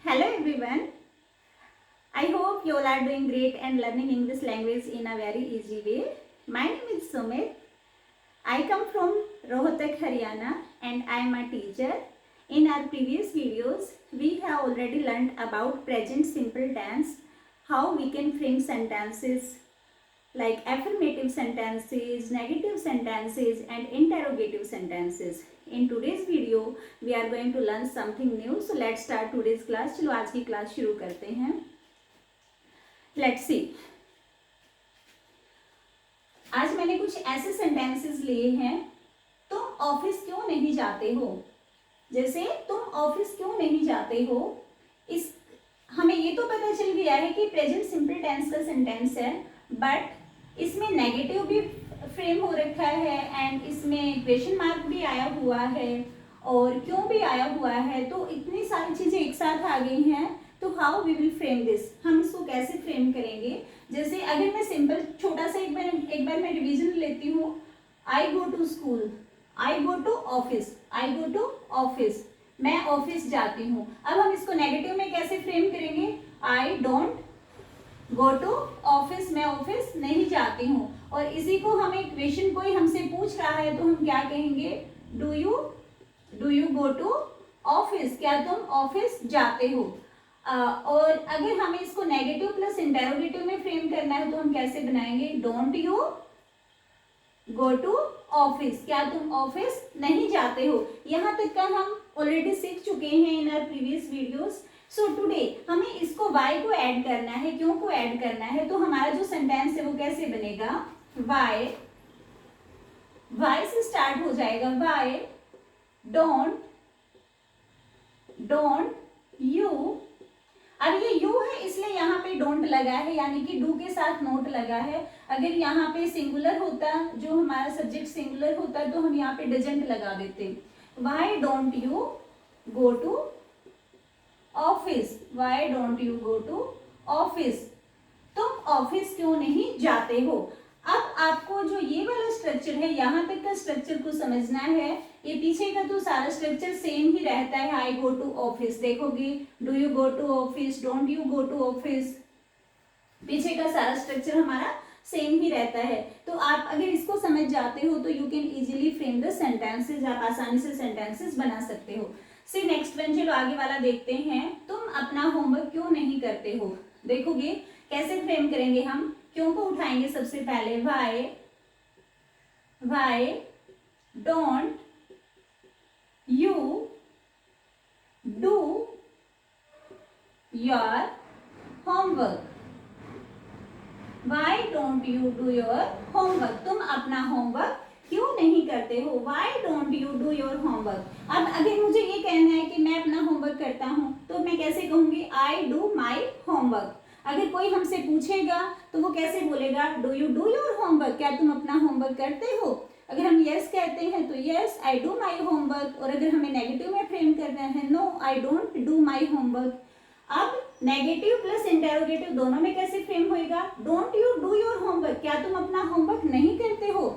Hello everyone. I hope you all are doing great and learning English language in a very easy way. My name is Sumit. I come from Rohtak, Haryana and I am a teacher. In our previous videos, we have already learned about present simple tense, how we can frame sentences like affirmative sentences, negative sentences and interrogative sentences. In today's video, we are going to learn something new. So let's start today's class. चलो आज की class शुरू करते हैं. Let's see. आज मैंने कुछ ऐसे सेंटेंसेस लिए हैं. तुम ऑफिस क्यों नहीं जाते हो? जैसे तुम ऑफिस क्यों नहीं जाते हो, इस हमें ये तो पता चल गया है कि प्रेजेंट सिंपल टेंस का सेंटेंस है, बट इसमें नेगेटिव भी फ्रेम हो रखा है एंड इसमें क्वेश्चन मार्क भी आया हुआ है और क्यों भी आया हुआ है. तो इतनी सारी चीज़ें एक साथ आ गई हैं. तो how we will frame this, हम इसको कैसे फ्रेम करेंगे. जैसे अगर मैं सिंपल छोटा सा एक बार मैं रिवीजन लेती हूँ. I go to school, I go to office, I go to office, मैं ऑफिस जाती हूँ. अब हम इसको नेगेटिव में कैसे फ्रेम करेंगे. I don't go to office, मैं ऑफिस नहीं जाती हूँ. और इसी को हमें क्वेश्चन कोई हमसे पूछ रहा है तो हम क्या कहेंगे, do you go to office, क्या तुम ऑफिस जाते हो. और अगर हमें इसको नेगेटिव प्लस इंटेरोगेटिव में फ्रेम करना है तो हम कैसे बनाएंगे, don't you go to office, क्या तुम ऑफिस नहीं जाते हो. यहाँ तक का हम ऑलरेडी सीख चुके हैं in our previous videos. So today हमें इसको वाई को ऐड करना है, क्यों को ऐड करना है. तो हमारा जो सेंटेंस है वो कैसे बनेगा, वाई से स्टार्ट हो जाएगा. Y don't you. अब ये यू है इसलिए यहाँ पे डोंट लगा है, यानी कि डू के साथ नोट लगा है. अगर यहाँ पे सिंगुलर होता, जो हमारा सब्जेक्ट सिंगुलर होता तो हम यहाँ पे डजंट लगा देते. Why don't you go to office, why don't you go to office, तुम ऑफिस क्यों नहीं जाते हो. अब आपको जो ये वाला स्ट्रक्चर है, यहाँ तक का स्ट्रक्चर को समझना है. ये पीछे का तो सारा स्ट्रक्चर सेम ही रहता है. आई गो टू ऑफिस देखोगे, do you go to office, don't you go to office, पीछे का सारा स्ट्रक्चर हमारा सेम ही रहता है. तो आप अगर इसको समझ जाते हो तो you can easily frame the sentences, आप आसानी से सेंटेंसेज बना सकते हो. सी नेक्स्ट वन, चलो आगे वाला देखते हैं. तुम अपना होमवर्क क्यों नहीं करते हो. देखोगे कैसे फ्रेम करेंगे हम. क्यों को उठाएंगे सबसे पहले. Y don't you do your homework, Y don't you do your homework, तुम अपना होमवर्क क्यों नहीं करते हो. Y don't you do your homework. अब अगर मुझे ये कहना है कि मैं अपना होमवर्क करता हूँ तो मैं कैसे कहूंगी, आई डू माई होमवर्क. अगर कोई हमसे पूछेगा तो वो कैसे बोलेगा, do you do your homework, क्या तुम अपना होमवर्क करते हो. अगर हम यस कहते हैं तो yes I do my homework. और अगर हमें नेगेटिव में फ्रेम करना है, no I don't do my homework. अब नेगेटिव प्लस इंटेरोगेटिव दोनों में कैसे फ्रेम होएगा, don't you do your homework, क्या तुम अपना होमवर्क नहीं करते हो.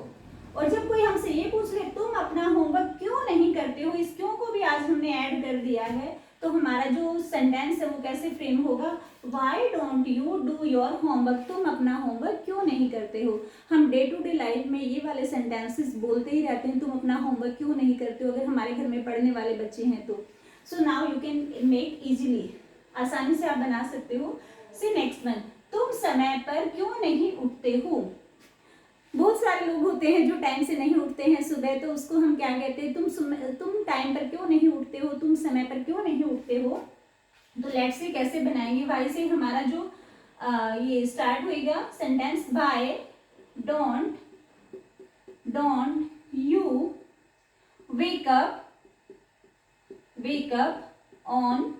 और जब कोई हमसे ये पूछ ले तुम अपना होमवर्क क्यों नहीं करते हो, इस क्यों को भी आज हमने ऐड कर दिया है. तो हमारा जो सेंटेंस है वो कैसे फ्रेम होगा, Y don't you do your homework, तुम अपना होमवर्क क्यों नहीं करते हो. हम डे टू डे लाइफ में ये वाले सेंटेंसेस बोलते ही रहते हैं, तुम अपना होमवर्क क्यों नहीं करते हो, अगर हमारे घर में पढ़ने वाले बच्चे हैं तो. So now you can make easily, आसानी से आप बना सकते हो. सी नेक्स्ट वन, तुम समय पर क्यों नहीं उठते हो. बहुत सारे लोग होते हैं जो टाइम से नहीं उठते हैं सुबह, तो उसको हम क्या कहते हैं, तुम टाइम पर क्यों नहीं उठते हो, तुम समय पर क्यों नहीं उठते हो. तो लेट्स से कैसे बनाएंगे. वाई से हमारा जो ये स्टार्ट होएगा sentence, Y don't you wake up on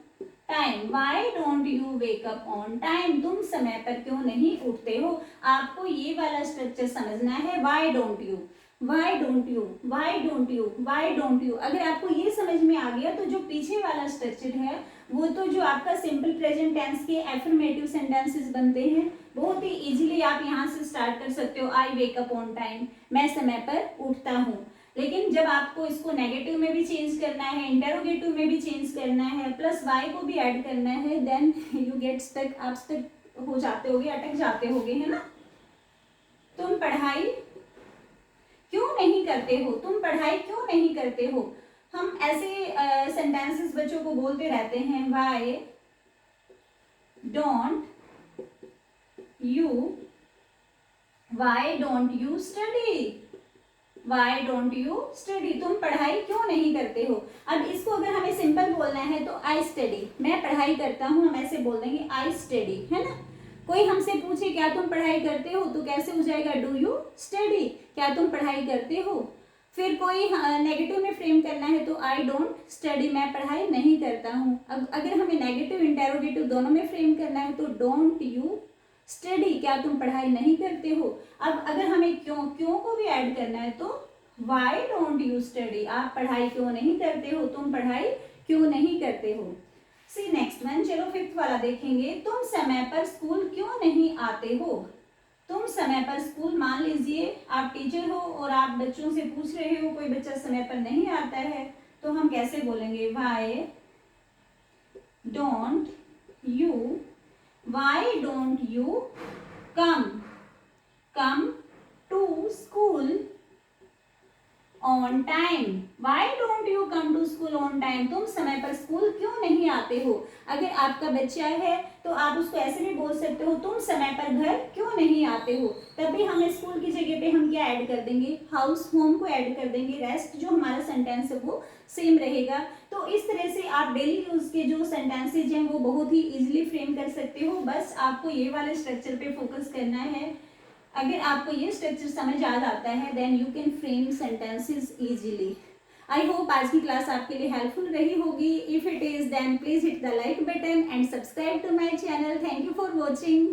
time, why don't you wake up on time, तुम समय पर क्यों नहीं उठते हो. आपको ये वाला स्ट्रक्चर समझना है. Y don't you, Y don't you, Y don't you, Y don't you. अगर आपको ये समझ में आ गया तो जो पीछे वाला स्ट्रक्चर है वो तो जो आपका सिंपल प्रेजेंट टेंस के एफर्मेटिव सेंटेंसेस बनते हैं, बहुत ही इजीली आप यहाँ से स्टार्ट कर सकते हो. आई वेक अप ऑन टाइम, मैं समय पर उठता हूँ. लेकिन जब आपको इसको नेगेटिव में भी चेंज करना है, इंटेरोगेटिव में भी चेंज करना है, प्लस वाई को भी ऐड करना है, देन यू गेट स्टक, आप स्टक हो जाते होगे, अटक जाते होगे, है ना। तुम पढ़ाई क्यों नहीं करते हो, तुम पढ़ाई क्यों नहीं करते हो। हम ऐसे सेंटेंसेस बच्चों को बोलते रहते हैं, Y don't you study, Y don't you study, तुम पढ़ाई क्यों नहीं करते हो। अब इसको अगर हमें सिंपल बोलना है तो आई स्टडी, मैं पढ़ाई करता हूँ, हम ऐसे बोल देंगे आई स्टडी, है ना। कोई हमसे पूछे क्या तुम पढ़ाई करते हो, तो कैसे हो जाएगा, डू यू स्टडी, क्या तुम पढ़ाई करते हो। फिर कोई नेगेटिव में फ्रेम करना है तो आई डोंट स्टडी, मैं पढ़ाई नहीं करता हूँ। अब अगर हमें नेगेटिव इंटेरोगेटिव दोनों में फ्रेम करना है तो डोंट यू स्टडी, क्या तुम पढ़ाई नहीं करते हो। अब अगर हमें क्यों को भी ऐड करना है तो वाई डोंट यू स्टडी, आप पढ़ाई क्यों नहीं करते हो, तुम पढ़ाई क्यों नहीं करते हो। सी नेक्स्ट वन, चलो फिफ्थ वाला देखेंगे, तुम समय पर स्कूल क्यों नहीं आते हो। तुम समय पर स्कूल, मान लीजिए आप टीचर हो और आप बच्चों से पूछ रहे हो कोई बच्चा समय पर नहीं आता है, तो हम कैसे बोलेंगे, why don't you come to school on time, why don't you come to school on time, तुम समय पर स्कूल क्यों नहीं आते हो। अगर आपका बच्चा है तो आप उसको ऐसे भी बोल सकते हो, तुम समय पर घर क्यों नहीं आते हो। तभी हम स्कूल की जगह पे हम क्या ऐड कर देंगे, हाउस, होम को ऐड कर देंगे, रेस्ट जो हमारा सेंटेंस है वो सेम रहेगा। तो इस तरह से आप डेली यूज के जो सेंटेंसेज हैं वो बहुत ही इजिली फ्रेम कर सकते हो। बस आपको ये वाले स्ट्रक्चर पे फोकस करना है। अगर आपको ये स्ट्रक्चर समझ आ जाता है then you can frame sentences easily. I hope आज की क्लास आपके लिए हेल्पफुल रही होगी। If it is then please hit the like button and subscribe to my channel. Thank you for watching.